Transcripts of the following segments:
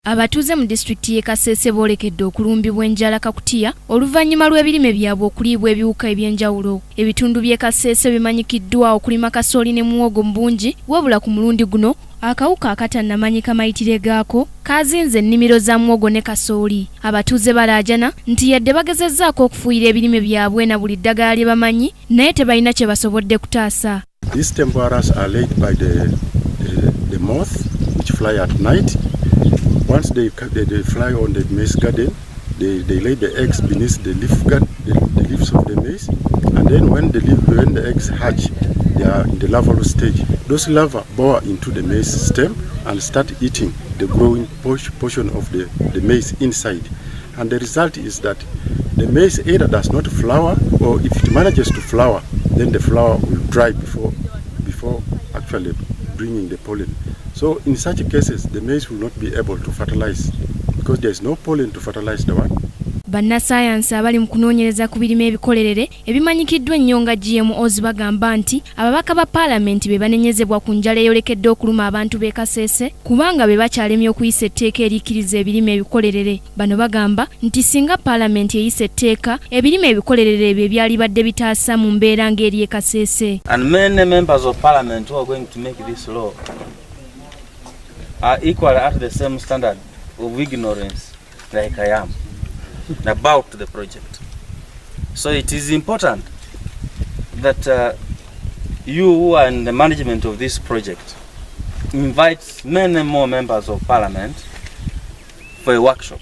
Abatuuze mu disitulikiti y'e Kasese bolekedde okulumbibwa enjala kakutiya oluvannyuma lw'ebirime byabwe okuliibwa ebiwuka eby'enjawulo. Ebitundu by'e Kasese bimanyikiddwa okulima kasooli ne muwogo mu bungi, wabula ku mulundi guno akawuka akatannamanyika mayitire gaako kazinze ennimiro za muwogo ne kasooli. Abatuuze balaajana nti yadde bagezezzaako okufuuyira ebirime byabwe na buli ddagala lye bamanyi, naye tebalina kye basobodde kutaasa. These temporaries are laid by the moth which fly at night. Once they fly on the maize garden, they lay the eggs beneath the leaves of the maize, and then when the eggs hatch, they are in the larval stage. Those larvae bore into the maize stem and start eating the growing portion of the maize inside. And the result is that the maize either does not flower, or if it manages to flower, then the flower will dry before actually bringing the pollen. So in such cases, the maize will not be able to fertilize because there is no pollen to fertilize the one. Bannassaayansi abali mu kunoonyereza ku birime ebikolerere ebimanyikiddwa ennyo nga GMOs bagamba nti ababaka ba paalamenti be banenyezebwa ku njala eyolekedde okuluma abantu b'e Kasese kubanga be bakyalemye okuyisa etteeka eriikiriza ebirime ebikolerere. Bano bagamba nti singa paalamenti eyisa etteeka, ebirime ebikolerere ebyo ebyali badde bitaasa mu mbeera ng'eri e Kasese. And many members of parliament who are going to make this law are equally at the same standard of ignorance like I am about the project. So it is important that you who are in the management of this project invite many more members of parliament for a workshop.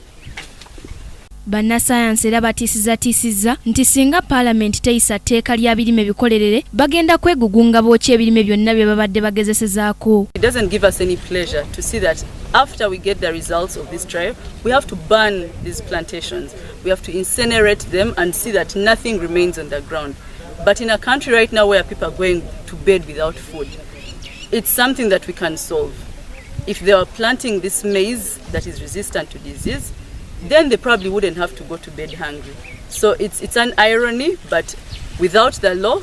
Bannassaayansi era batiisizza nti singa paalamenti teyisa tteeka lya birime bikolerere bagenda kwegugunga bookya ebirime byonna bye babadde bagezesezaako. It doesn't give us any pleasure to see that after we get the results of this trial, we have to burn these plantations. We have to incinerate them and see that nothing remains on the ground. But in a country right now where people are going to bed without food, it's something that we can solve. If they are planting this maize that is resistant to disease, then they probably wouldn't have to go to bed hungry. So it's an irony, but without the law,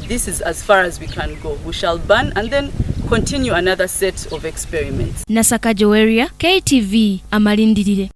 this is as far as we can go. We shall ban and then continue another set of experiments. Nasaka Joeria, KTV, Amalindirire.